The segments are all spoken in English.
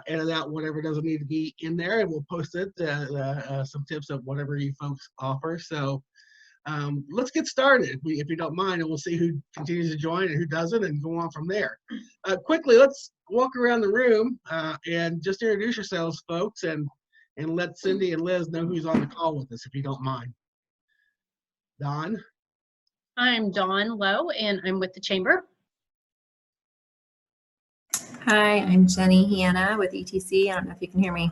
edit out whatever doesn't need to be in there, and we'll post it, some tips of whatever you folks offer. So let's get started, if you don't mind, and we'll see who continues to join and who doesn't, and go on from there. Quickly, let's walk around the room and just introduce yourselves, folks, and let Cindy and Liz know who's on the call with us, if you don't mind. Dawn? I'm Dawn Lowe, and I'm with the Chamber. Hi, I'm Jenny Hanna with ETC. I don't know if you can hear me.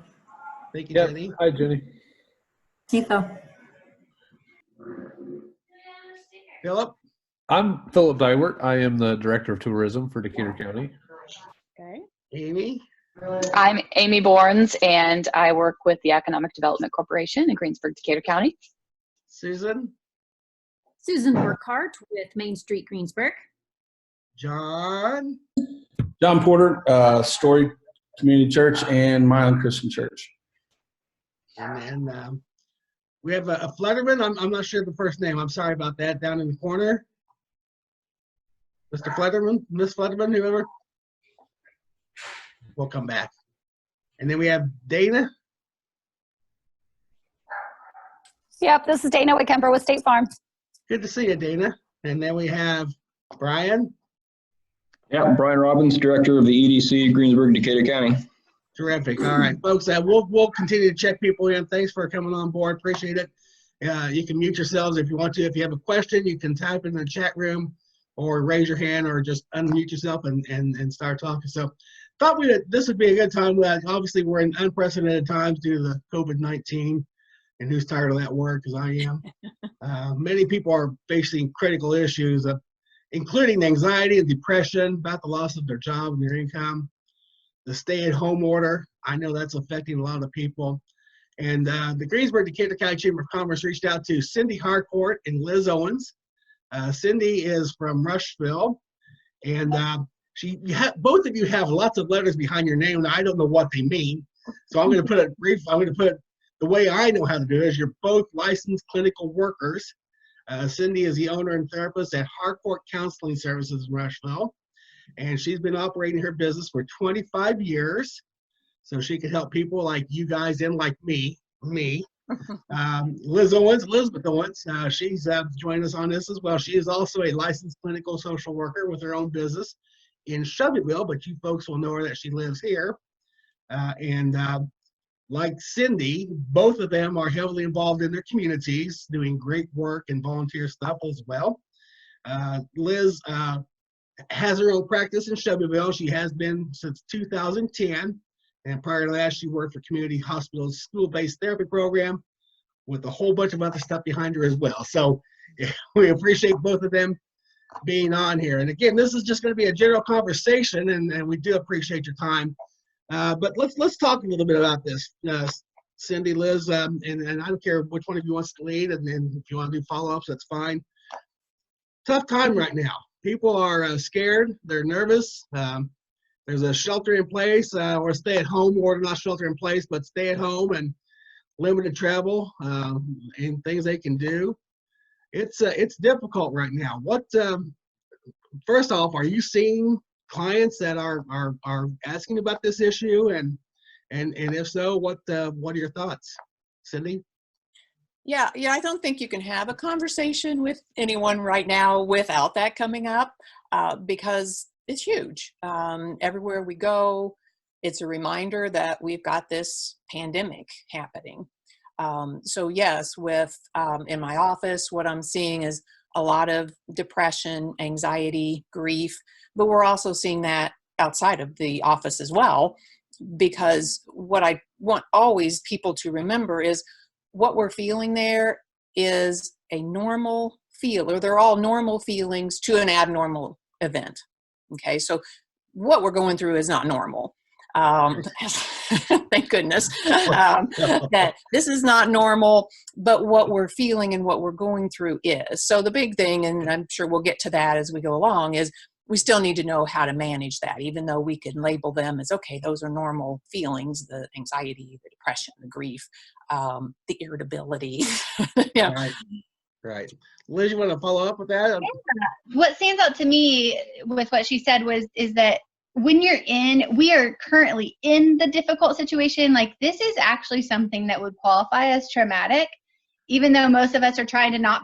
Thank you, Jenny. Hi, Jenny. Hey, Phil. Philip? I'm Philip Dywert. I am the Director of Tourism for Decatur County. Okay. Amy? I'm Amy Borns, and I work with the Economic Development Corporation in Greensburg, Decatur County. Susan? Susan Burkhart with Main Street, Greensburg. John? John Porter, Story Community Church and Milan Christian Church. And then we have a Flutterman. I'm not sure the first name. I'm sorry about that. Down in the corner. Mr. Flutterman, Miss Flutterman, whoever. We'll come back. And then we have Dana. Yep, this is Dana Wickhemper with State Farm. Good to see you, Dana. And then we have Brian. Yeah, Brian Robbins, Director of the EDC, Greensburg, Decatur County. Terrific. All right, folks, we'll continue to check people in. Thanks for coming on board. Appreciate it. You can mute yourselves if you want to. If you have a question, you can type in the chat room or raise your hand or just unmute yourself and start talking. So thought this would be a good time. Obviously, we're in unprecedented times due to the COVID-19, and who's tired of that word, because I am. Many people are facing critical issues, including anxiety and depression about the loss of their job and their income. The stay-at-home order, I know that's affecting a lot of people. And the Greensburg Decatur County Chamber of Commerce reached out to Cindy Harcourt and Liz Owens. Cindy is from Rushville, and both of you have lots of letters behind your name, and I don't know what they mean. So I'm going to put it brief. I'm going to put it the way I know how to do it is you're both licensed clinical workers. Cindy is the owner and therapist at Harcourt Counseling Services in Rushville, and she's been operating her business for 25 years, so she can help people like you guys and like me. Elizabeth Owens, she's joined us on this as well. She is also a licensed clinical social worker with her own business in Shelbyville, but you folks will know her that she lives here. Like Cindy, both of them are heavily involved in their communities, doing great work and volunteer stuff as well. Liz has her own practice in Shelbyville. She has been since 2010. And prior to that, she worked for Community Hospital's school-based therapy program with a whole bunch of other stuff behind her as well. So we appreciate both of them being on here. And again, this is just going to be a general conversation, and we do appreciate your time. But let's talk a little bit about this. Cindy, Liz, and I don't care which one of you wants to lead, and then if you want to do follow-ups, that's fine. Tough time right now. People are scared. They're nervous. There's a shelter in place or stay at home order, not shelter in place, but stay at home and limited travel and things they can do. It's difficult right now. First off, are you seeing clients that are asking about this issue, and if so, what are your thoughts, Cindy? Yeah, I don't think you can have a conversation with anyone right now without that coming up because it's huge. Everywhere we go, it's a reminder that we've got this pandemic happening. So yes, in my office, what I'm seeing is a lot of depression, anxiety, grief, but we're also seeing that outside of the office as well, because what I want always people to remember is what we're feeling there is a normal feel, or they're all normal feelings to an abnormal event. Okay, so what we're going through is not normal. Thank goodness that this is not normal, but what we're feeling and what we're going through is. So the big thing, and I'm sure we'll get to that as we go along, is we still need to know how to manage that, even though we can label them as, okay, those are normal feelings, the anxiety, the depression, the grief, the irritability. Yeah. Right. Liz, you want to follow up with that? What stands out to me with what she said is that when we are currently in the difficult situation, like this is actually something that would qualify as traumatic, even though most of us are trying to not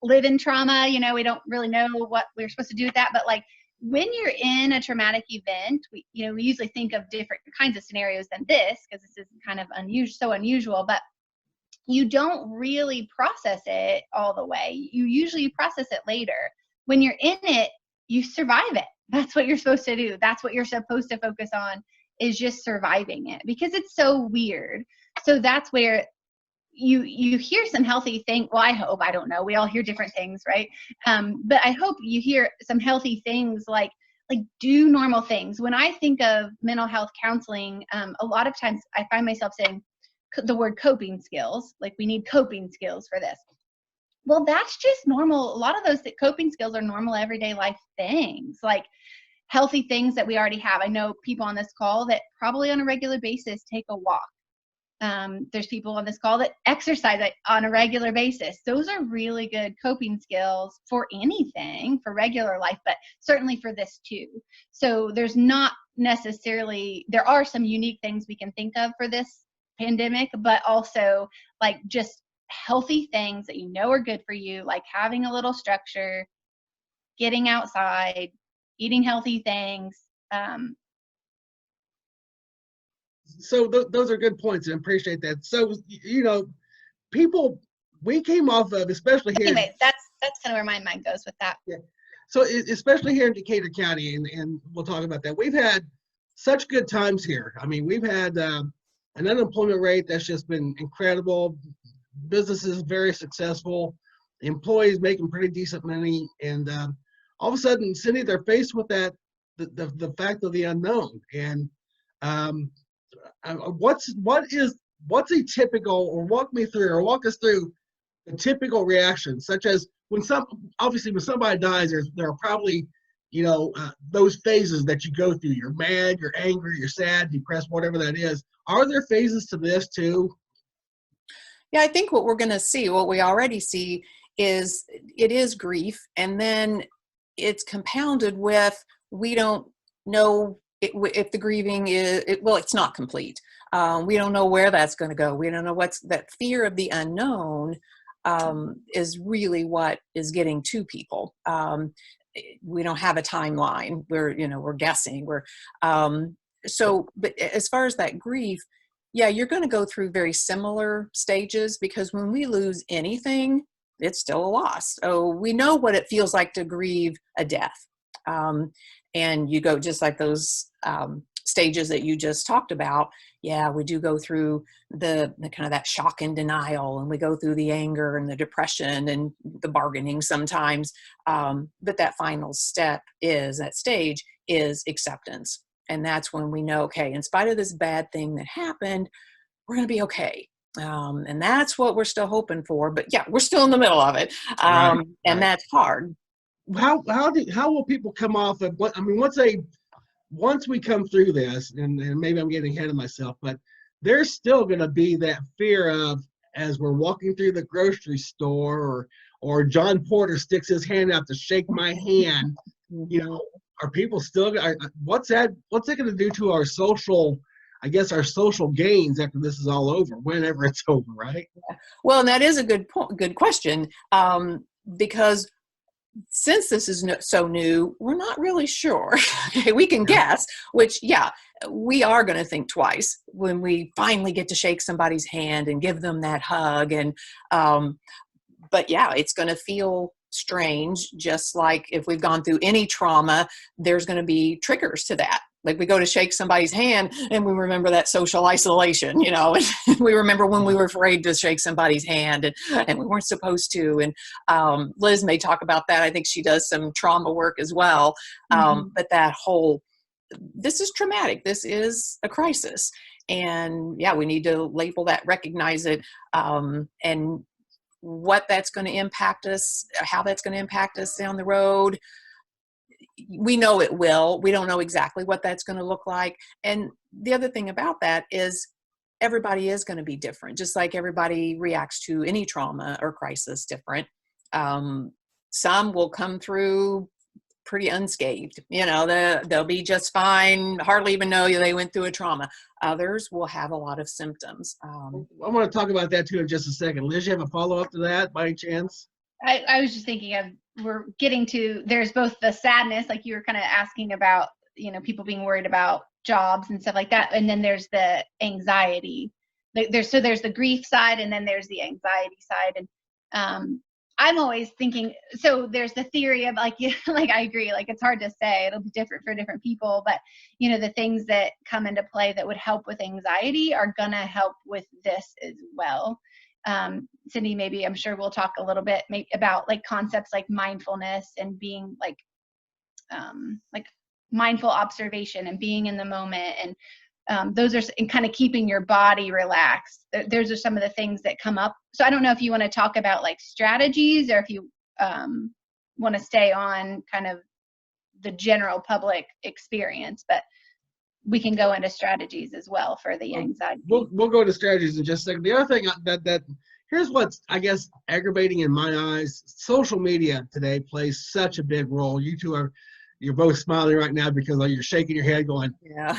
live in trauma. We don't really know what we're supposed to do with that. But like when you're in a traumatic event, we usually think of different kinds of scenarios than this, because this is kind of so unusual, but you don't really process it all the way. You usually process it later. When you're in it, you survive it. That's what you're supposed to do. That's what you're supposed to focus on, is just surviving it, because it's so weird. So that's where you hear some healthy things. Well, I hope, I don't know. We all hear different things, right? But I hope you hear some healthy things like do normal things. When I think of mental health counseling, a lot of times I find myself saying the word coping skills, like we need coping skills for this. Well, that's just normal. A lot of those coping skills are normal everyday life things, like healthy things that we already have. I know people on this call that probably on a regular basis take a walk. There's people on this call that exercise on a regular basis. Those are really good coping skills for anything, for regular life, but certainly for this too. So there's not necessarily, there are some unique things we can think of for this pandemic, but also like just healthy things that are good for you, like having a little structure, getting outside, eating healthy things. So those are good points, and appreciate that. So people, we came off of, especially here. Anyways, that's kind of where my mind goes with that. Yeah. So especially here in Decatur County, and we'll talk about that. We've had such good times here. I mean, we've had an unemployment rate that's just been incredible. Businesses very successful, employees making pretty decent money, and all of a sudden, Cindy, they're faced with that the fact of the unknown. And what's a typical, or walk us through the typical reaction, such as when somebody dies, there are probably those phases that you go through. You're mad, you're angry, you're sad, depressed, whatever that is. Are there phases to this too? Yeah, I think what we're going to see, what we already see, is it is grief, and then it's compounded with, we don't know if the grieving is, it's not complete. We don't know where that's going to go. We don't know that fear of the unknown is really what is getting to people. We don't have a timeline. We're guessing. But as far as that grief, yeah, you're going to go through very similar stages, because when we lose anything, it's still a loss. So we know what it feels like to grieve a death. And you go just like those stages that you just talked about. Yeah, we do go through the kind of that shock and denial, and we go through the anger and the depression and the bargaining sometimes. But that final stage is acceptance. And that's when we know, okay, in spite of this bad thing that happened, we're going to be okay. And that's what we're still hoping for. But yeah, we're still in the middle of it. And that's hard. How will people come off of what? I mean, once we come through this, and maybe I'm getting ahead of myself, but there's still going to be that fear of, as we're walking through the grocery store, or John Porter sticks his hand out to shake my hand. Are people still? What's it going to do to our social? I guess our social gains after this is all over, whenever it's over, right? Well, and that is a good question, because since this is so new, we're not really sure. We can guess, which, yeah, we are going to think twice when we finally get to shake somebody's hand and give them that hug. And, but yeah, it's going to feel strange, just like if we've gone through any trauma, there's going to be triggers to that. Like we go to shake somebody's hand and we remember that social isolation, and we remember when we were afraid to shake somebody's hand and we weren't supposed to. And Liz may talk about that. I think she does some trauma work as well. But this is traumatic. This is a crisis. And yeah, we need to label that, recognize it, and what that's going to impact us, how that's going to impact us down the road. We know it will. We don't know exactly what that's going to look like. And the other thing about that is everybody is going to be different, just like everybody reacts to any trauma or crisis different. Some will come through pretty unscathed. You know, they'll be just fine, hardly even know they went through a trauma. Others will have a lot of symptoms. I want to talk about that too in just a second. Liz, you have a follow-up to that by any chance? I was just thinking of, we're getting to, there's both the sadness, like you were kind of asking about, you know, people being worried about jobs and stuff like that. And then there's the anxiety. There's the grief side, and then there's the anxiety side. And I'm always thinking, so there's the theory of like, like I agree, like it's hard to say, it'll be different for different people, but you know, the things that come into play that would help with anxiety are gonna help with this as well. Cindy, maybe I'm sure we'll talk a little bit about like concepts like mindfulness and being like mindful observation and being in the moment, and those are, and kind of keeping your body relaxed. Those are some of the things that come up. So I don't know if you want to talk about like strategies, or if you want to stay on kind of the general public experience, but we can go into strategies as well for the anxiety. We'll go to strategies in just a second. The other thing that here's what's, I guess, aggravating in my eyes. Social media today plays such a big role. You two you're both smiling right now because you're shaking your head going, yeah.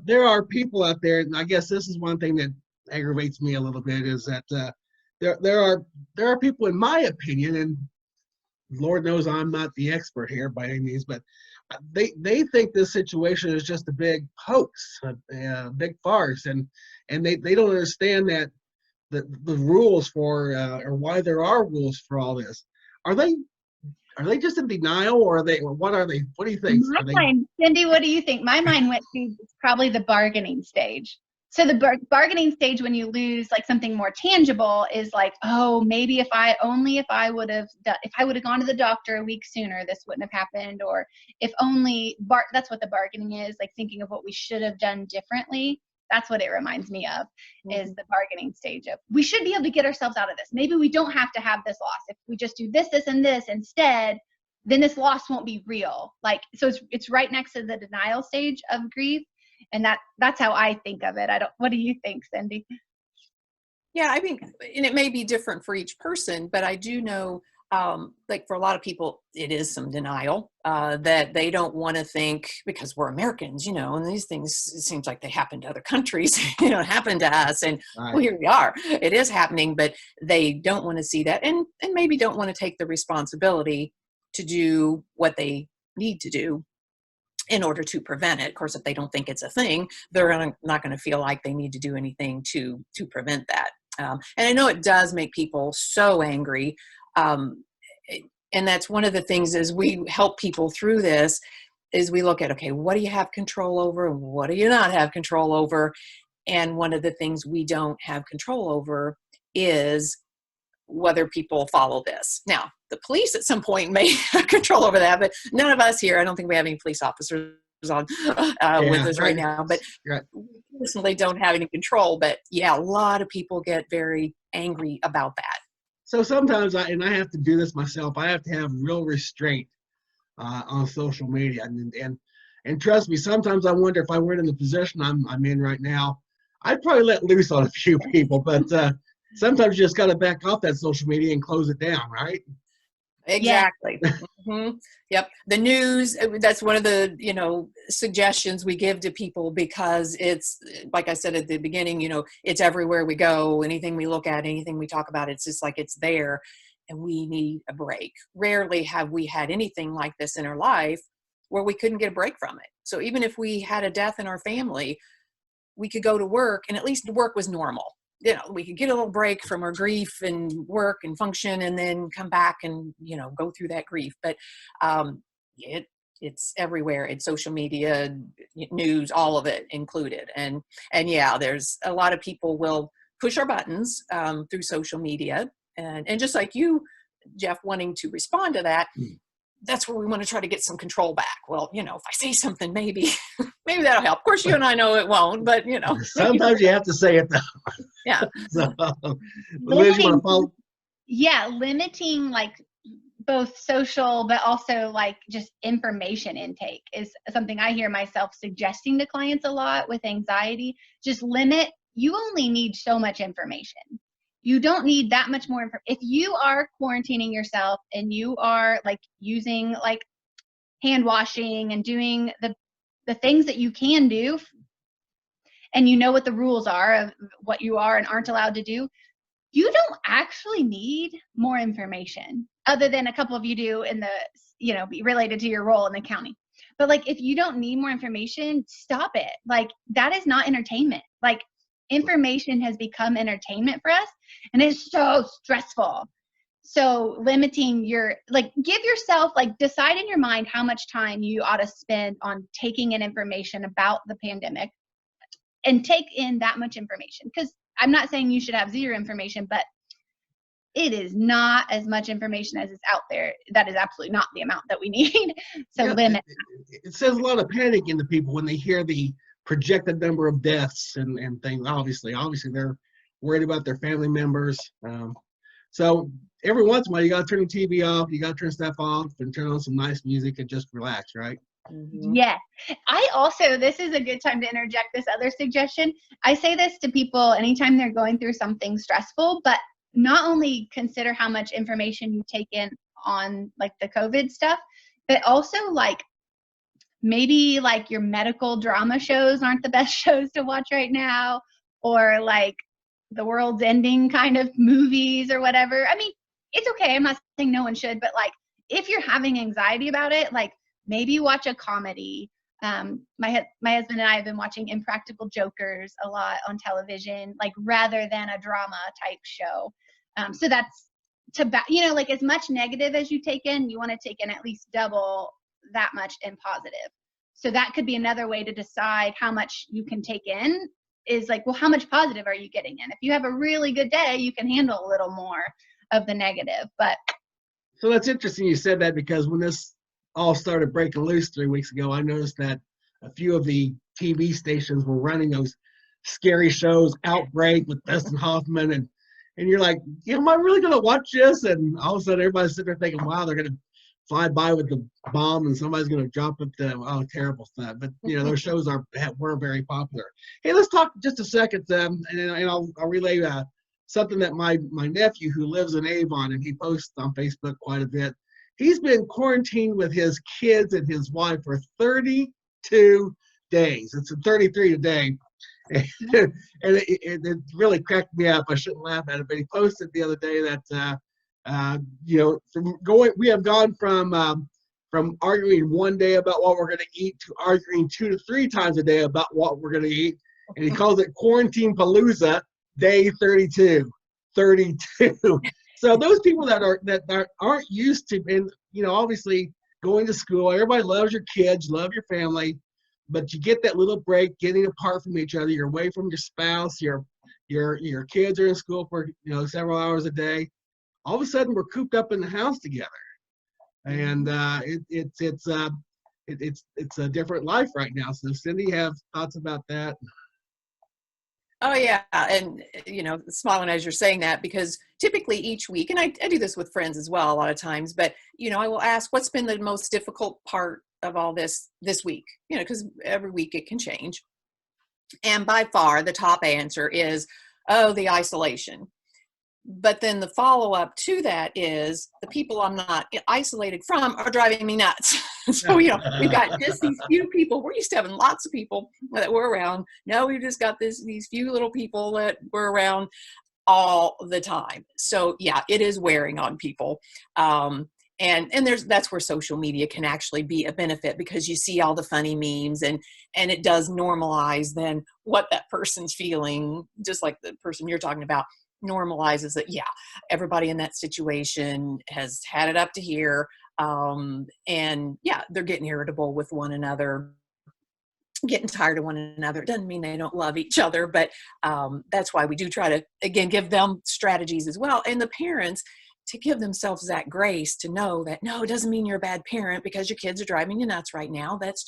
There are people out there, and I guess this is one thing that aggravates me a little bit, is that there are people, in my opinion, and Lord knows I'm not the expert here by any means, but they think this situation is just a big hoax, a big farce, and they don't understand that the rules for or why there are rules for all this. Are they just in denial, or what are they? What do you think? Cindy, what do you think? My mind went to probably the bargaining stage. So the bargaining stage, when you lose like something more tangible, is like, oh, maybe if I would have gone to the doctor a week sooner, this wouldn't have happened. Or if only that's what the bargaining is, like thinking of what we should have done differently. That's what it reminds me of, is the bargaining stage of, we should be able to get ourselves out of this. Maybe we don't have to have this loss. If we just do this, this, and this instead, then this loss won't be real. Like, so it's right next to the denial stage of grief. And that's how I think of it. What do you think, Cindy? Yeah, I mean, and it may be different for each person, but I do know, like for a lot of people, it is some denial that they don't want to think, because we're Americans, you know, and these things, it seems like they happen to other countries, you know, happen to us, and well, here we are. It is happening, but they don't want to see that, and maybe don't want to take the responsibility to do what they need to do in order to prevent it. Of course, if they don't think it's a thing, they're not going to feel like they need to do anything to prevent that. And I know it does make people so angry. And that's one of the things, as we help people through this, is we look at, okay, what do you have control over? What do you not have control over? And one of the things we don't have control over is whether people follow this. Now, the police at some point may have control over that, but none of us here, I don't think we have any police officers on with us right now, but we personally don't have any control. But yeah, a lot of people get very angry about that. So sometimes I have to do this myself. I have to have real restraint on social media, and trust me, sometimes I wonder if I weren't in the position I'm in right now, I'd probably let loose on a few people. But sometimes you just got to back off that social media and close it down, right? Exactly. Mm-hmm. Yep. The news, that's one of the, you know, suggestions we give to people, because it's, like I said at the beginning, you know, it's everywhere we go. Anything we look at, anything we talk about, it's just like it's there, and we need a break. Rarely have we had anything like this in our life where we couldn't get a break from it. So even if we had a death in our family, we could go to work, and at least work was normal. You know, we could get a little break from our grief and work and function, and then come back and, you know, go through that grief. But it's everywhere. It's social media, news, all of it included. And yeah, there's a lot of people will push our buttons through social media, and just like you, Jeff, wanting to respond to that. That's where we want to try to get some control back. Well, you know, if I say something, maybe that'll help. Of course, you and I know it won't, but you know. Sometimes you have to say it though. Yeah. So, Liz, you want to follow? Yeah, limiting like both social, but also like just information intake is something I hear myself suggesting to clients a lot with anxiety. Just limit. You only need so much information. You don't need that much more information. If you are quarantining yourself and you are like using like hand washing and doing the things that you can do, and you know what the rules are of what you are and aren't allowed to do, you don't actually need more information, other than a couple of you do in the, be related to your role in the county. But like, if you don't need more information, stop it. Like, that is not entertainment. Like, information has become entertainment for us, and it's so stressful. So limiting give yourself, decide in your mind how much time you ought to spend on taking in information about the pandemic, and take in that much information. Because I'm not saying you should have zero information, but it is not as much information as is out there. That is absolutely not the amount that we need. So limit. It sends a lot of panic into people when they hear the projected number of deaths and things. Obviously they're worried about their family members. So every once in a while, you got to turn the TV off, you got to turn stuff off and turn on some nice music and just relax, right? Mm-hmm. Yeah. I also, this is a good time to interject this other suggestion. I say this to people anytime they're going through something stressful, but not only consider how much information you take in on the COVID stuff, but also maybe your medical drama shows aren't the best shows to watch right now, or the world's ending kind of movies or whatever. I mean, it's okay. I'm not saying no one should, but if you're having anxiety about it, maybe watch a comedy. My husband and I have been watching Impractical Jokers a lot on television, rather than a drama type show. So that's as much negative as you take in, you want to take in at least double that much in positive. So that could be another way to decide how much you can take in, is well, how much positive are you getting in? If you have a really good day, you can handle a little more of the negative. But so that's interesting you said that, because when this all started breaking loose 3 weeks ago, I noticed that a few of the TV stations were running those scary shows, Outbreak with Dustin Hoffman, and you're like, am I really going to watch this? And all of a sudden, everybody's sitting there thinking, wow, they're going to fly by with the bomb and somebody's going to drop it. Terrible stuff. But, those shows were very popular. Hey, let's talk just a second, and I'll relay something that my nephew, who lives in Avon, and he posts on Facebook quite a bit. He's been quarantined with his kids and his wife for 32 days. It's 33 today. And it really cracked me up. I shouldn't laugh at it, but he posted the other day that we have gone from arguing one day about what we're going to eat to arguing 2 to 3 times a day about what we're going to eat, and he calls it Quarantine Palooza Day 32. 32. So those people that aren't used to, and obviously going to school, everybody loves your kids, love your family. But you get that little break, getting apart from each other. You're away from your spouse. Your kids are in school for several hours a day. All of a sudden, we're cooped up in the house together, and it's a different life right now. So, Cindy, have thoughts about that? Oh yeah, and smiling as you're saying that, because typically each week, and I do this with friends as well a lot of times, but I will ask, what's been the most difficult part of all this week, because every week it can change. And by far the top answer is, the isolation. But then the follow-up to that is, the people I'm not isolated from are driving me nuts. So, we've got just these few people. We're used to having lots of people that we're around. Now we've just got these few little people that we're around all the time. So yeah, it is wearing on people. And that's where social media can actually be a benefit, because you see all the funny memes, and it does normalize then what that person's feeling, just like the person you're talking about normalizes that, yeah, everybody in that situation has had it up to here. And yeah, they're getting irritable with one another, getting tired of one another. It doesn't mean they don't love each other, but that's why we do try to, again, give them strategies as well. And the parents, to give themselves that grace to know that, no, it doesn't mean you're a bad parent because your kids are driving you nuts right now. That's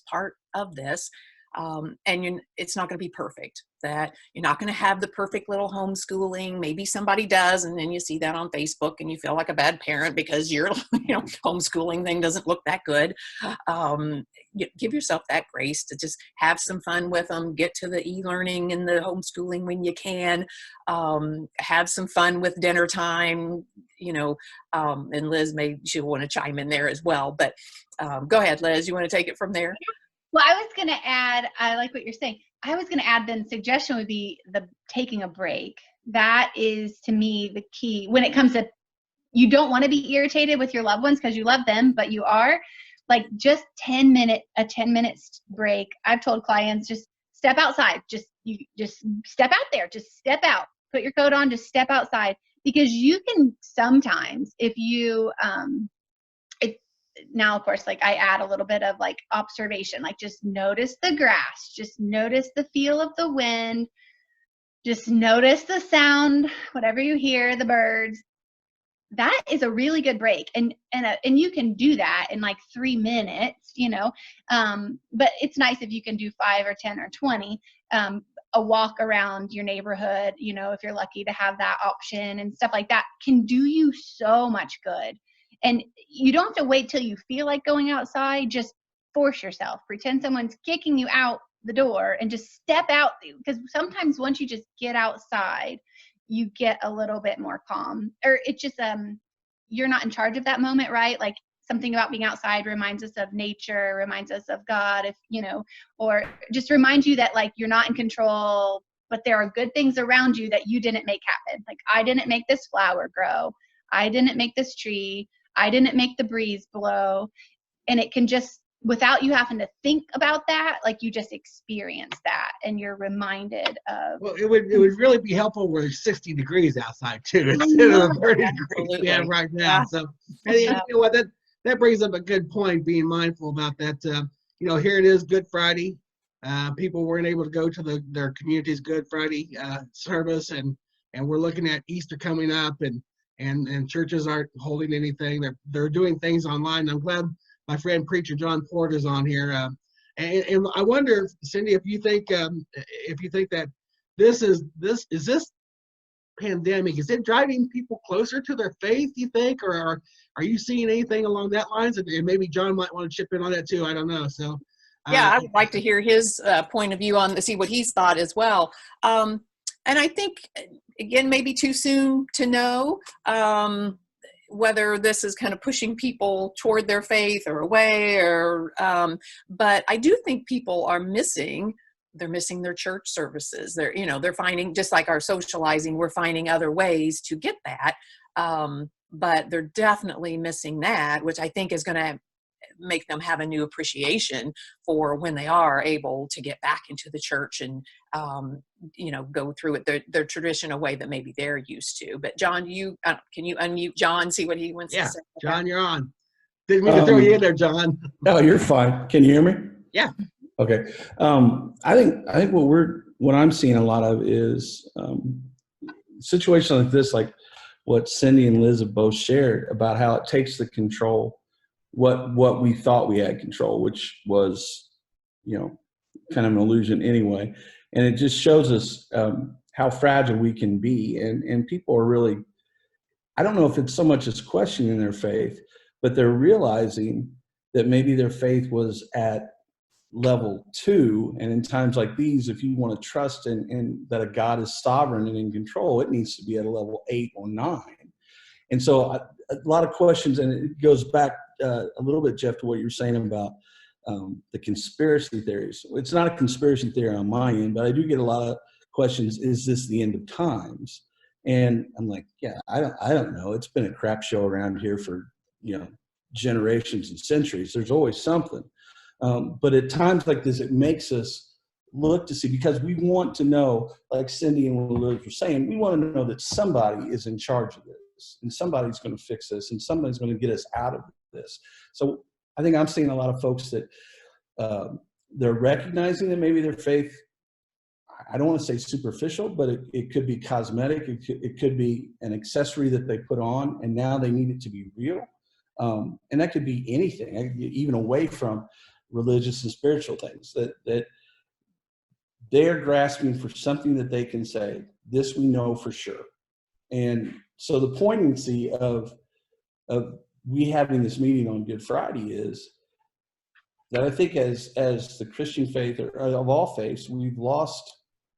part of this. And it's not going to be perfect. That you're not going to have the perfect little homeschooling. Maybe somebody does, and then you see that on Facebook and you feel like a bad parent because your homeschooling thing doesn't look that good. Give yourself that grace to just have some fun with them. Get to the e-learning and the homeschooling when you can. Have some fun with dinner time. And Liz she'll want to chime in there as well. But go ahead, Liz. You want to take it from there? Well, I was going to add, I like what you're saying. I was going to add then suggestion would be the taking a break. That is, to me, the key when it comes to, you don't want to be irritated with your loved ones because you love them, but you are like just a 10 minute break. I've told clients, just step outside. Just step out there. Just step out, put your coat on, just step outside, because you can sometimes, if you, now, of course, like I add a little bit of like observation, like just notice the grass, just notice the feel of the wind, just notice the sound, whatever you hear, the birds. That is a really good break. And you can do that in like 3 minutes, but it's nice if you can do 5 or 10 or 20, a walk around your neighborhood, if you're lucky to have that option and stuff like that can do you so much good. And you don't have to wait till you feel like going outside. Just force yourself. Pretend someone's kicking you out the door and just step out. Because sometimes once you just get outside, you get a little bit more calm. Or it's just, you're not in charge of that moment, right? Like something about being outside reminds us of nature, reminds us of God, or just reminds you that like you're not in control, but there are good things around you that you didn't make happen. Like I didn't make this flower grow. I didn't make this tree. I didn't make the breeze blow. And it can just, without you having to think about that, like you just experience that and you're reminded of. Well, it would really be helpful where it's 60 degrees outside too, instead of the 30 degrees we have right now. Yeah. So, and you know what, that brings up a good point, being mindful about that. Here it is, Good Friday. People weren't able to go to their community's Good Friday service, and we're looking at Easter coming up, and churches aren't holding anything. They're doing things online. I'm glad my friend Preacher John Porter is on here. And I wonder, Cindy, if you think that this pandemic, is it driving people closer to their faith, you think, or are you seeing anything along that lines? And maybe John might want to chip in on that too. I don't know. So yeah, I would like to hear his point of view on see what he's thought as well. And I think, again, maybe too soon to know whether this is kind of pushing people toward their faith or away, but I do think people are missing their church services. They're finding, just like our socializing, we're finding other ways to get that. But they're definitely missing that, which I think is going to make them have a new appreciation for when they are able to get back into the church and go through it their traditional way that maybe they're used to. But John, can you unmute John, see what he wants to say? John, you're on. Didn't mean to throw you in there, John. No, you're fine. Can you hear me? Yeah. Okay. I think what I'm seeing a lot of is situations like this, like what Cindy and Liz have both shared about how it takes the control, what we thought we had control, which was, kind of an illusion anyway. And it just shows us how fragile we can be. And people are really, I don't know if it's so much as questioning their faith, but they're realizing that maybe their faith was at level 2. And in times like these, if you want to trust in that a God is sovereign and in control, it needs to be at a level 8 or 9. And so a lot of questions, and it goes back a little bit, Jeff, to what you were saying about the conspiracy theories. It's not a conspiracy theory on my end, but I do get a lot of questions. Is this the end of times? And I'm like, yeah, I don't know. It's been a crap show around here for, generations and centuries. There's always something. But at times like this, it makes us look to see, because we want to know, like Cindy and Liz were saying, we want to know that somebody is in charge of this, and somebody's going to fix this, and somebody's going to get us out of this. So I think I'm seeing a lot of folks that they're recognizing that maybe their faith, I don't want to say superficial, but it could be cosmetic. It could be an accessory that they put on, and now they need it to be real. And that could be anything, even away from religious and spiritual things, that they're grasping for something that they can say, this we know for sure. And so the poignancy of we having this meeting on Good Friday is that I think as the Christian faith, or of all faiths, we've lost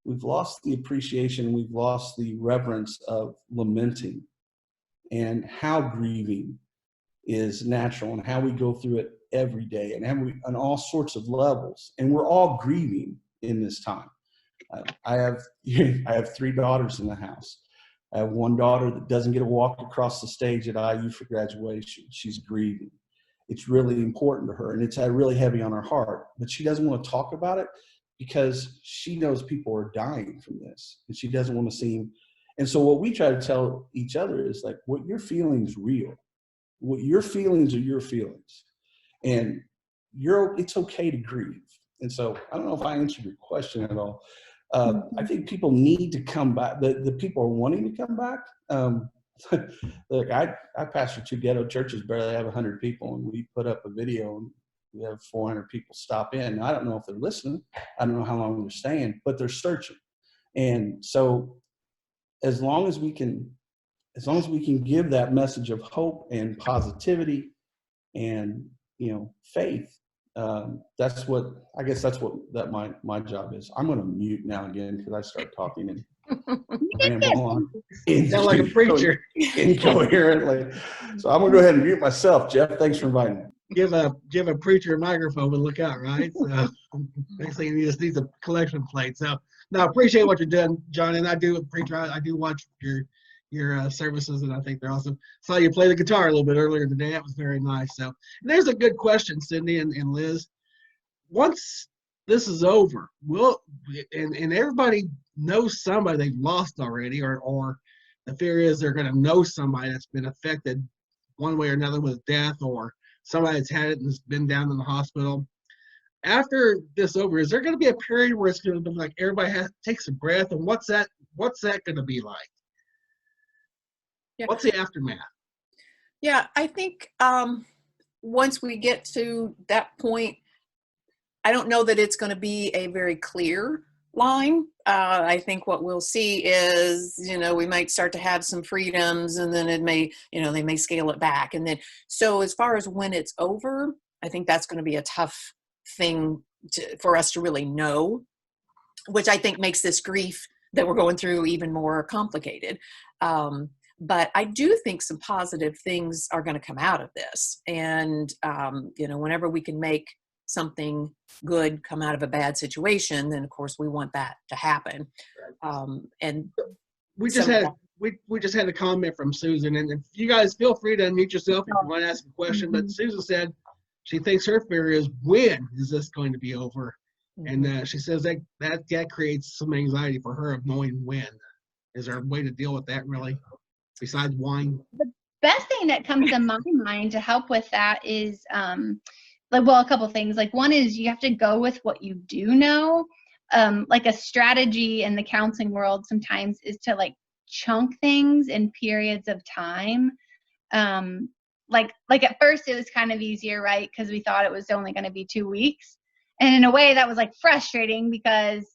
the appreciation, we've lost the reverence of lamenting and how grieving is natural and how we go through it every day and on all sorts of levels. And we're all grieving in this time. I have 3 daughters in the house. I have one daughter that doesn't get to walk across the stage at IU for graduation. She's grieving. It's really important to her, and it's really heavy on her heart. But she doesn't want to talk about it because she knows people are dying from this, and she doesn't want to seem. And so what we try to tell each other is like, what you're feeling is real. What your feelings are your feelings, and it's okay to grieve. And so I don't know if I answered your question at all. I think people need to come back. The people are wanting to come back. Look, I pastor 2 ghetto churches, barely have 100 people, and we put up a video and we have 400 people stop in. Now, I don't know if they're listening. I don't know how long they're staying, but they're searching. And so as long as we can give that message of hope and positivity and, faith, that's what my job is. I'm going to mute now again because I start talking and ramble on. Sound like a preacher. Incoherently. So I'm going to go ahead and mute myself. Jeff, thanks for inviting me. Give a preacher a microphone and look out, right? So next thing you just need a collection plate. So no, I appreciate what you're doing, John, and I do watch your services, and I think they're awesome. Saw you play the guitar a little bit earlier today. That was very nice. So there's a good question, Cindy and Liz. Once this is over, and everybody knows somebody they've lost already, or the fear is they're going to know somebody that's been affected one way or another with death, or somebody that's had it and has been down in the hospital. After this over, is there going to be a period where it's going to be like everybody takes a breath, and what's that going to be like? Yeah. What's the aftermath? Yeah, I think once we get to that point, I don't know that it's going to be a very clear line. I think what we'll see is, we might start to have some freedoms, and then it may, they may scale it back. And then, so as far as when it's over, I think that's going to be a tough thing for us to really know, which I think makes this grief that we're going through even more complicated. But I do think some positive things are going to come out of this. And, whenever we can make something good come out of a bad situation, then of course we want that to happen. And we just had a comment from Susan, and if you guys feel free to unmute yourself if you want to ask a question. But Susan said she thinks her fear is, when is this going to be over? And she says that creates some anxiety for her of knowing when. Is there a way to deal with that, really, besides wine? The best thing that comes to my mind to help with that is a couple things. Like, one is you have to go with what you do know. Like a strategy in the counseling world sometimes is to chunk things in periods of time. Like at first it was kind of easier, right? Because we thought it was only going to be 2 weeks. And in a way that was frustrating because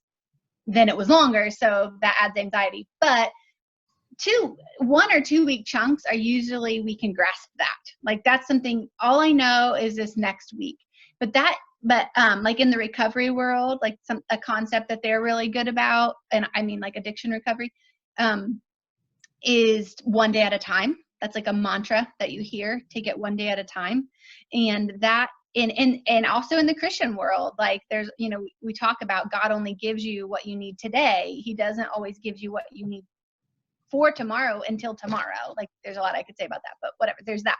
then it was longer. So that adds anxiety. But 1 or 2 week chunks are usually, we can grasp that. That's something, all I know is this next week. But in the recovery world, a concept that they're really good about, and I mean addiction recovery, is 1 day at a time. That's a mantra that you hear, take it 1 day at a time. And that and also in the Christian world, there's, we talk about God only gives you what you need today. He doesn't always give you what you need for tomorrow until tomorrow. There's a lot I could say about that, but whatever, there's that.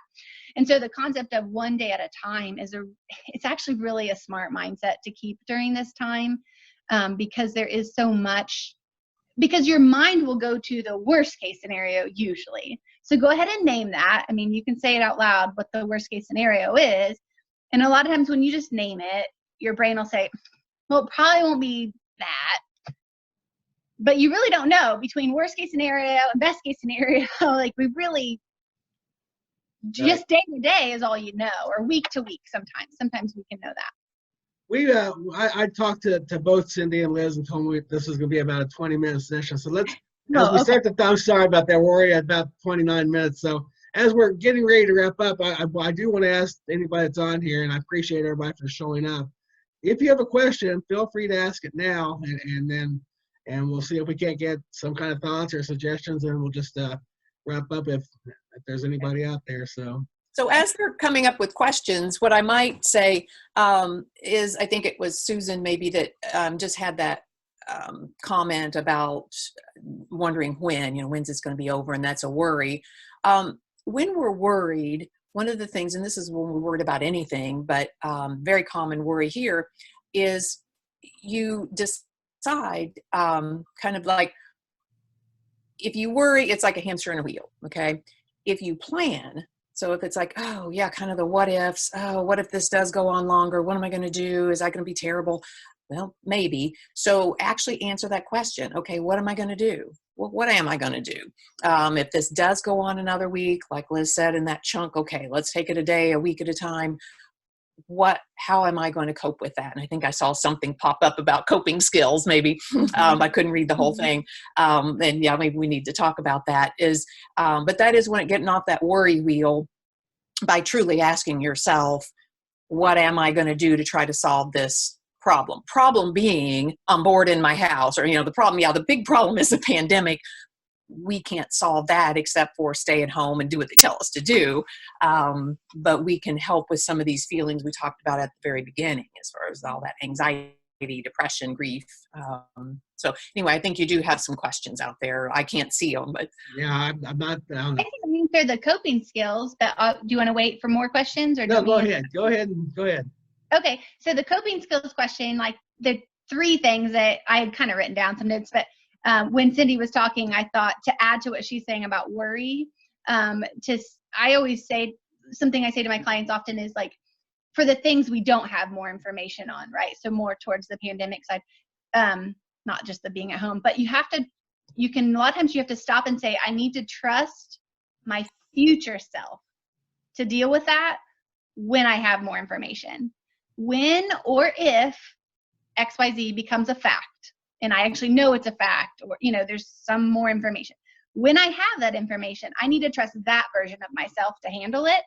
And so the concept of 1 day at a time it's actually really a smart mindset to keep during this time, because there is so much, because your mind will go to the worst case scenario usually. So go ahead and name that. I mean, you can say it out loud what the worst case scenario is. And a lot of times when you just name it, your brain will say, well, it probably won't be that. But you really don't know between worst case scenario and best case scenario. We really just day to day is all you know, or week to week sometimes. Sometimes we can know that. I talked to both Cindy and Liz and told me this is going to be about a 20-minute session. So let's, as we start the, I'm sorry about that, we're already at about 29 minutes. So as we're getting ready to wrap up, I do want to ask anybody that's on here, and I appreciate everybody for showing up. If you have a question, feel free to ask it now, and we'll see if we can't get some kind of thoughts or suggestions, and we'll just wrap up if there's anybody out there. So as they're coming up with questions, what I might say is, I think it was Susan maybe that just had that comment about wondering when's it's going to be over, and that's a worry. When we're worried, one of the things, and this is when we're worried about anything, but very common worry here is you decide kind of like, if you worry, it's like a hamster in a wheel, okay? If you plan, so if it's like, oh yeah, kind of the what ifs, oh, what if this does go on longer? What am I going to do? Is that going to be terrible? Well, maybe. So actually answer that question. Okay, what am I going to do? Well, what am I going to do? If this does go on another week, like Liz said in that chunk, okay, let's take it a day, a week at a time. How am I going to cope with that? And I think I saw something pop up about coping skills, maybe. I couldn't read the whole thing. And yeah, maybe we need to talk about that. But that is when it getting off that worry wheel by truly asking yourself, what am I going to do to try to solve this problem? Problem being, I'm bored in my house, or, the problem, the big problem is the pandemic. We can't solve that except for stay at home and do what they tell us to do. But we can help with some of these feelings we talked about at the very beginning, as far as all that anxiety, depression, grief. So anyway, I think you do have some questions out there. I can't see them, but yeah, I'm not. I can answer the coping skills, but do you want to wait for more questions, or no? Go ahead. Go ahead. Okay, so the coping skills question, like the 3 things that I had kind of written down some notes, but when Cindy was talking, I thought to add to what she's saying about worry, I always say, something I say to my clients often is like, for the things we don't have more information on, right? So more towards the pandemic side, not just the being at home, but a lot of times you have to stop and say, I need to trust my future self to deal with that when I have more information. When or if XYZ becomes a fact, and I actually know it's a fact, or, there's some more information. When I have that information, I need to trust that version of myself to handle it,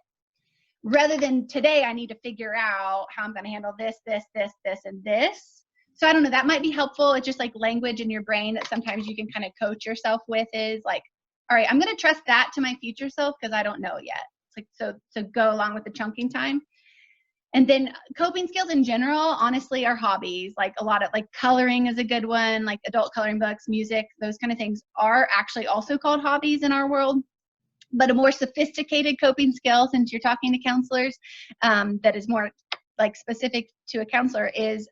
rather than today, I need to figure out how I'm going to handle this, and this. So I don't know, that might be helpful. It's just like language in your brain that sometimes you can kind of coach yourself with, is like, all right, I'm going to trust that to my future self because I don't know yet. It's like, so go along with the chunking time. And then coping skills in general, honestly, are hobbies. Like a lot of, like, coloring is a good one, like adult coloring books, music, those kind of things are actually also called hobbies in our world. But a more sophisticated coping skill, since you're talking to counselors, that is more like specific to a counselor is,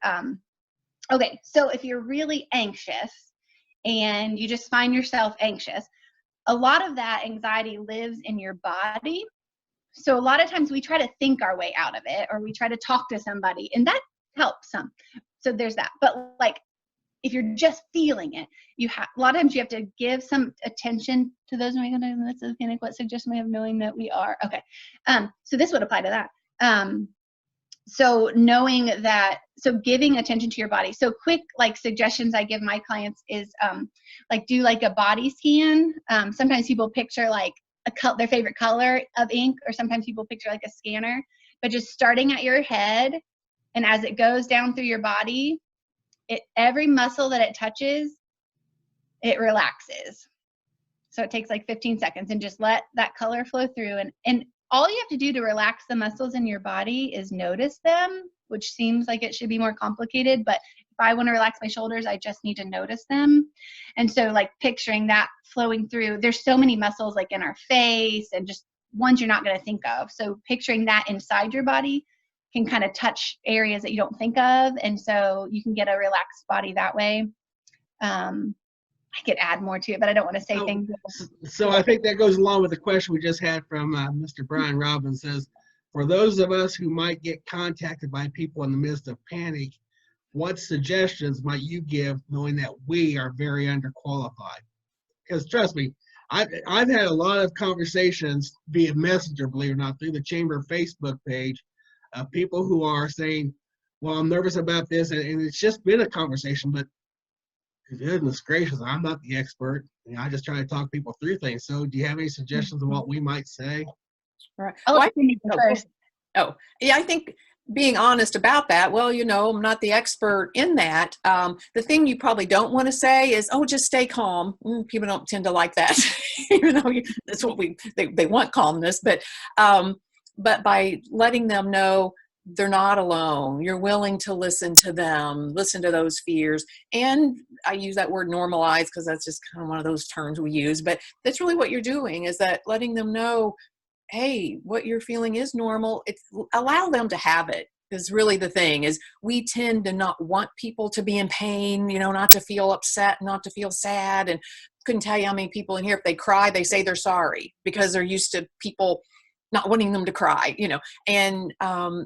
okay, so if you're really anxious and you just find yourself anxious, a lot of that anxiety lives in your body. So a lot of times we try to think our way out of it, or we try to talk to somebody, and that helps some. So there's that. But like, if you're just feeling it, a lot of times you have to give some attention to those. That's what suggestion we have, knowing that we are. Okay. So this would apply to that. So knowing that, so giving attention to your body. So quick, like, suggestions I give my clients is like, do like a body scan. Sometimes people picture like their favorite color of ink, or sometimes people picture like a scanner, but just starting at your head, and as it goes down through your body, every muscle that it touches, it relaxes. So it takes like 15 seconds, and just let that color flow through. And all you have to do to relax the muscles in your body is notice them, which seems like it should be more complicated, but if I want to relax my shoulders, I just need to notice them. And so, like, picturing that flowing through, there's so many muscles, like in our face, and just ones you're not going to think of. So picturing that inside your body can kind of touch areas that you don't think of. And so you can get a relaxed body that way. I could add more to it, but I don't want to say things. So I think that goes along with the question we just had from Mr. Brian Robbins. Says, for those of us who might get contacted by people in the midst of panic, what suggestions might you give, knowing that we are very underqualified? Because trust me, I've had a lot of conversations via Messenger, believe it or not, through the Chamber Facebook page, of people who are saying, well, I'm nervous about this, and it's just been a conversation, but goodness gracious, I'm not the expert. I just try to talk people through things. So do you have any suggestions of what we might say? Right. I'll Well, let Cindy go first. yeah, I think being honest about that, well, I'm not the expert in that. The thing you probably don't want to say is, oh, just stay calm. People don't tend to like that. That's what they want, calmness. But by letting them know they're not alone, you're willing to listen to them, listen to those fears. And I use that word normalize because that's just kind of one of those terms we use. But that's really what you're doing, is that letting them know, hey, what you're feeling is normal. Allow them to have it is really the thing. Is we tend to not want people to be in pain, not to feel upset, not to feel sad. And couldn't tell you how many people in here, if they cry, they say they're sorry because they're used to people not wanting them to cry, and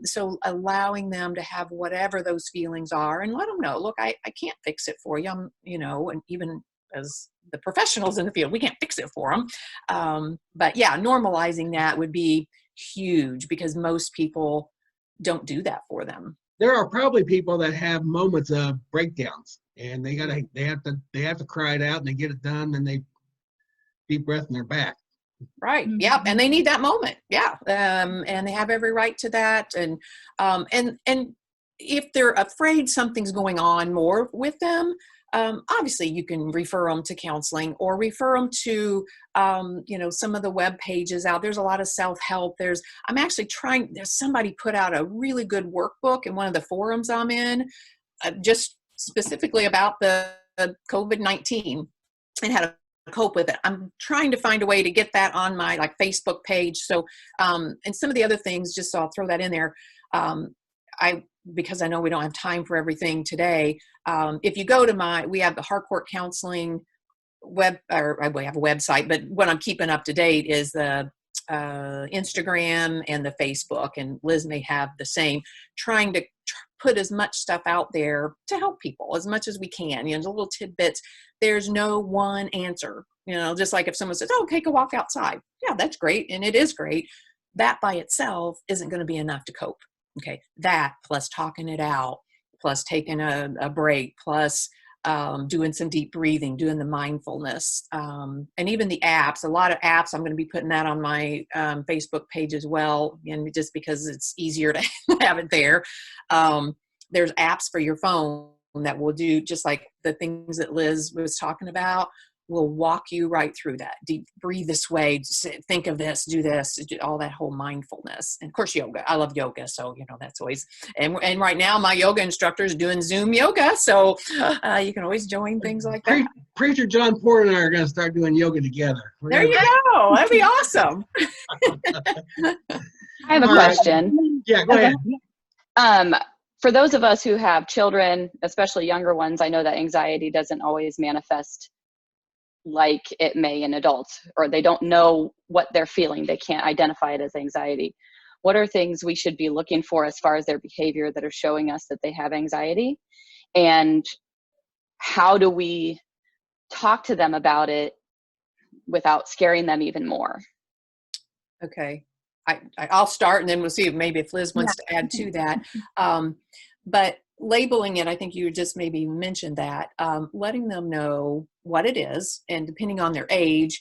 so allowing them to have whatever those feelings are and let them know, look, I can't fix it for you. And even as the professionals in the field, we can't fix it for them. But yeah, normalizing that would be huge because most people don't do that for them. There are probably people that have moments of breakdowns, and they have to cry it out, and they get it done, and they deep breath, and they're back. Right. Yeah. And they need that moment. Yeah. And they have every right to that. And if they're afraid something's going on more with them, obviously you can refer them to counseling or refer them to, some of the web pages out. There's a lot of self-help. There's somebody put out a really good workbook in one of the forums I'm in, just specifically about the COVID-19 and how to cope with it. I'm trying to find a way to get that on my Facebook page. So, and some of the other things, just so I'll throw that in there. Because I know we don't have time for everything today. If you go to we have the Harcourt Counseling we have a website, but what I'm keeping up to date is the Instagram and the Facebook, and Liz may have the same, trying to put as much stuff out there to help people as much as we can, the little tidbits. There's no one answer, just like if someone says, oh, take a walk outside. Yeah, that's great. And it is great. That by itself isn't going to be enough to cope. Okay. That plus talking it out, plus taking a break, plus doing some deep breathing, doing the mindfulness, and even the apps. A lot of apps, I'm going to be putting that on my Facebook page as well, and just because it's easier to have it there. There's apps for your phone that will do just like the things that Liz was talking about, will walk you right through that. Deep breathe this way, just think of this, do this, all that whole mindfulness. And of course, yoga. I love yoga. So, that's always, and right now my yoga instructor is doing Zoom yoga. So you can always join things like that. Preacher John Porter and I are going to start doing yoga together. There you go. That'd be awesome. I have a question. Yeah, go ahead. For those of us who have children, especially younger ones, I know that anxiety doesn't always manifest like it may in adults, or they don't know what they're feeling. They can't identify it as anxiety. What are things we should be looking for as far as their behavior that are showing us that they have anxiety? And how do we talk to them about it without scaring them even more? Okay. I'll start, and then we'll see if Liz wants to add to that. But labeling it, I think you just maybe mentioned that, letting them know what it is, and depending on their age,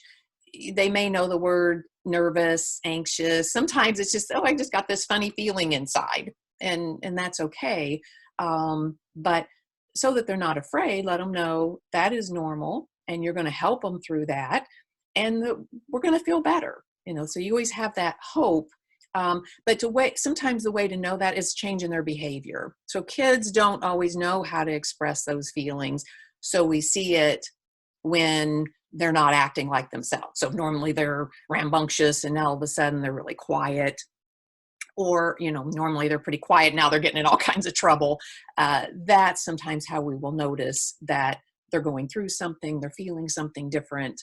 they may know the word nervous, anxious. Sometimes it's just, oh, I just got this funny feeling inside, and that's okay. But so that they're not afraid, let them know that is normal, and you're going to help them through that, and we're going to feel better. So you always have that hope. But sometimes the way to know that is changing their behavior. So kids don't always know how to express those feelings. So we see it when they're not acting like themselves. So normally they're rambunctious, and now all of a sudden they're really quiet. Or, normally they're pretty quiet. Now they're getting in all kinds of trouble. That's sometimes how we will notice that they're going through something, they're feeling something different.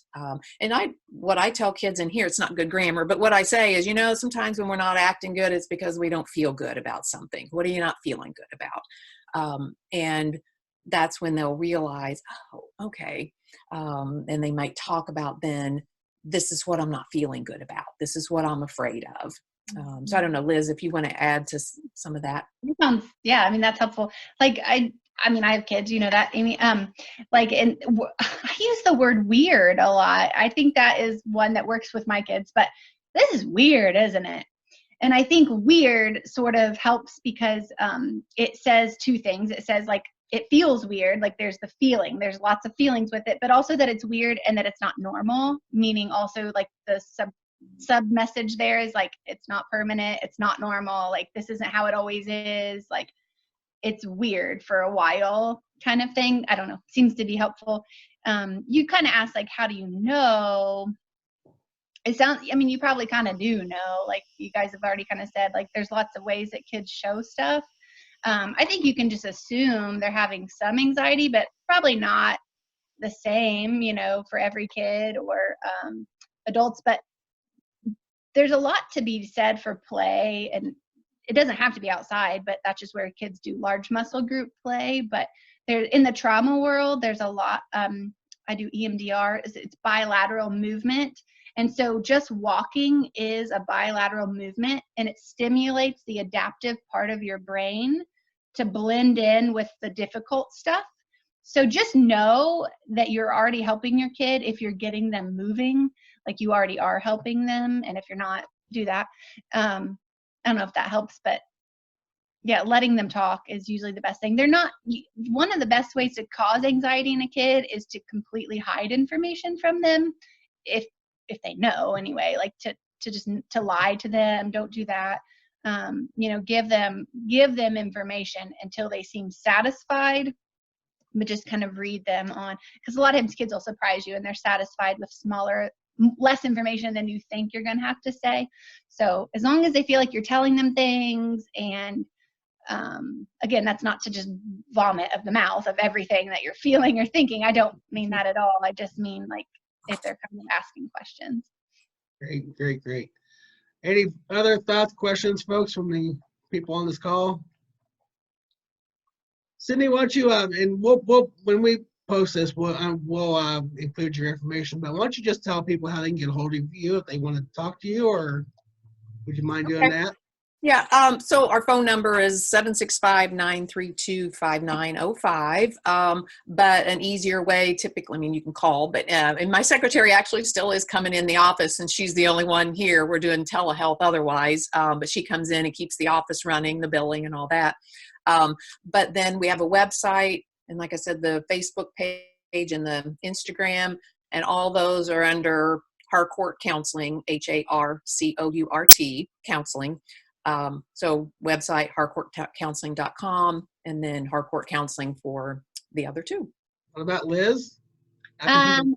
And what I tell kids in here, it's not good grammar, but what I say is, sometimes when we're not acting good, it's because we don't feel good about something. What are you not feeling good about? And that's when they'll realize, oh, okay. And they might talk about then, this is what I'm not feeling good about. This is what I'm afraid of. So I don't know, Liz, if you want to add to some of that. Yeah, I mean, that's helpful. Like, I mean, I have kids, you know that, Amy. Like, and I use the word weird a lot. I think that is one that works with my kids, but this is weird, isn't it? And I think weird sort of helps because it says two things. It says, like, it feels weird, like there's the feeling, there's lots of feelings with it, but also that it's weird and that it's not normal, meaning also like the sub message there is like, it's not permanent, it's not normal, like this isn't how it always is, like it's weird for a while kind of thing. I don't know, seems to be helpful. You kind of asked, like, how do you know? It sounds, I mean, you probably kind of do know, like you guys have already kind of said, like there's lots of ways that kids show stuff. I think you can just assume they're having some anxiety, but probably not the same, you know, for every kid or adults. But there's a lot to be said for play, and it doesn't have to be outside, but that's just where kids do large muscle group play. But there, in the trauma world, there's a lot. I do EMDR, it's bilateral movement. And so just walking is a bilateral movement, and it stimulates the adaptive part of your brain to blend in with the difficult stuff. So just know that you're already helping your kid if you're getting them moving, like you already are helping them. And if you're not, do that. I don't know if that helps, but yeah, letting them talk is usually the best thing. They're not, one of the best ways to cause anxiety in a kid is to completely hide information from them. If they know anyway, like to lie to them, don't do that. You know, give them information until they seem satisfied, but just kind of read them on, because a lot of times kids will surprise you and they're satisfied with less information than you think you're going to have to say. So as long as they feel like you're telling them things, and again, that's not to just vomit of the mouth of everything that you're feeling or thinking. I don't mean that at all. I just mean like if they're kind of asking questions. Great. Any other thoughts, questions, folks, from the people on this call? Sydney, why don't you, and we'll when we post this, we'll include your information, but why don't you just tell people how they can get a hold of you if they want to talk to you, or would you mind doing that? Yeah, so our phone number is 765-932-5905. But an easier way, typically, I mean, you can call, but and my secretary actually still is coming in the office, and she's the only one here. We're doing telehealth otherwise, but she comes in and keeps the office running, the billing and all that. But then we have a website, and like I said, the Facebook page and the Instagram, and all those are under Harcourt Counseling, HARCOURT, counseling. So website, harcourtcounseling.com, and then Harcourt Counseling for the other two. What about Liz? I'm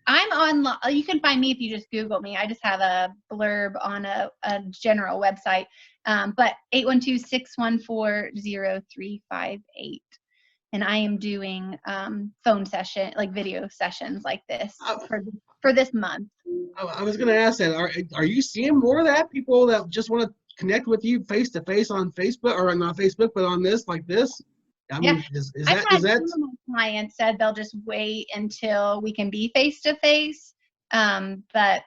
on, you can find me if you just Google me. I just have a blurb on a general website, but 812-614-0358. And I am doing phone session, like video sessions like this for this month. I was going to ask that. Are you seeing more of that? People that just want to connect with you face to face on Facebook, or not Facebook, but on this, like this? I mean, yeah. is Some that? of my clients said they'll just wait until we can be face to face. But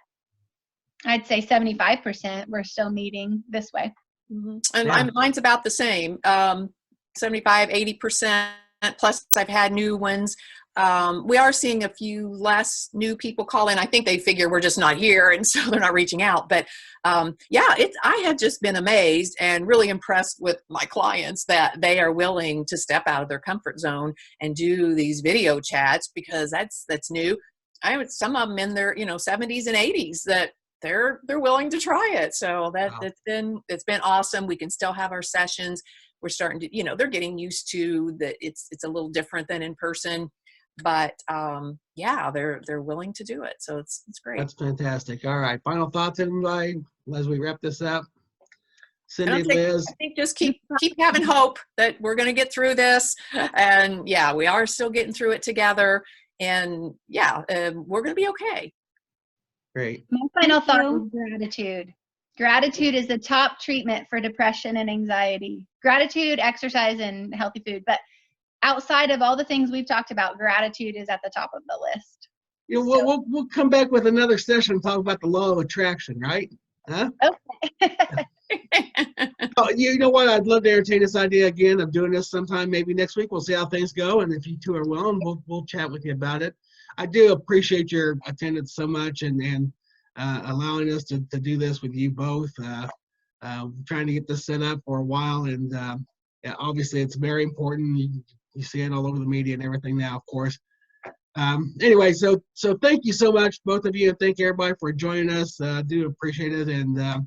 I'd say 75% we're still meeting this way. Mm-hmm. And mine's about the same, 75-80%. Plus, I've had new ones. We are seeing a few less new people call in. I think they figure we're just not here, and so they're not reaching out. But I have just been amazed and really impressed with my clients that they are willing to step out of their comfort zone and do these video chats, because that's new. Some of them in their 70s and 80s that they're willing to try it. So it's been awesome. We can still have our sessions. We're starting to, they're getting used to that. It's a little different than in person, but they're willing to do it. So it's great. That's fantastic. All right. Final thoughts, everybody, as we wrap this up. Cindy, Liz. I think just keep having hope that we're going to get through this. And we are still getting through it together. And we're going to be okay. Great. My final thought is gratitude. Gratitude is the top treatment for depression and anxiety. Gratitude, exercise, and healthy food. But outside of all the things we've talked about, gratitude is at the top of the list. We'll come back with another session and talk about the law of attraction, right? Huh? Okay. Oh, you know what? I'd love to entertain this idea again of doing this sometime, maybe next week. We'll see how things go, and if you two are willing, we'll chat with you about it. I do appreciate your attendance so much and allowing us to do this with you both. Trying to get this set up for a while, and yeah, obviously it's very important. You see it all over the media and everything now, of course. Anyway, so thank you so much, both of you, and thank everybody for joining us. Do appreciate it, and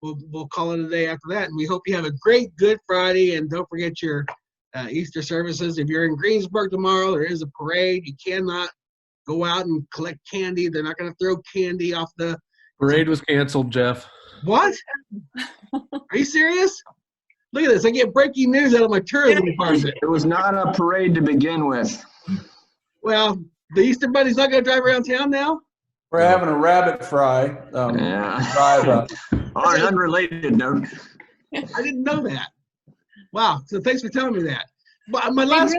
we'll call it a day after that. And we hope you have a great Good Friday, and don't forget your Easter services. If you're in Greensburg tomorrow, there is a parade. You cannot go out and collect candy. They're not going to throw candy off the Parade was canceled, Jeff. What? Are you serious? Look at this. I get breaking news out of my tourism department. It was not a parade to begin with. Well, the Easter Bunny's not going to drive around town now? We're having a rabbit fry. Drive up. On an unrelated note. I didn't know that. Wow. So thanks for telling me that. But my last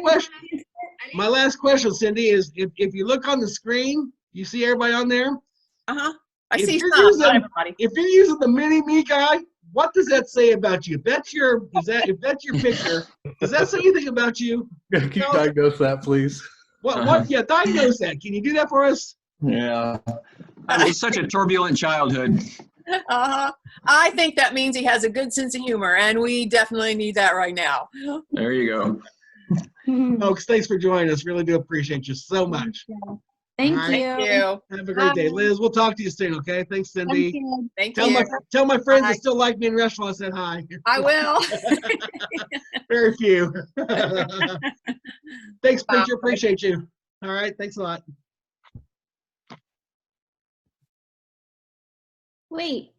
question, Cindy, is if you look on the screen, you see everybody on there? Uh-huh. I If see you're some, using- not everybody. If you're using the mini me guy, what does that say about you? If that's your picture, does that say anything about you? Can you diagnose that, please? What? Yeah, diagnose that. Can you do that for us? Yeah. It was such a turbulent childhood. I think that means he has a good sense of humor, and we definitely need that right now. There you go. Folks, thanks for joining us. Really do appreciate you so much. Thank All right. you. Thank you. Have a great day. Liz, we'll talk to you soon, okay? Thanks, Cindy. Thank Tell you. tell my friends Bye. that still like me in restaurants I said hi. I will. Very few. Thanks, Bye. preacher. Appreciate you. All right. Thanks a lot. Wait,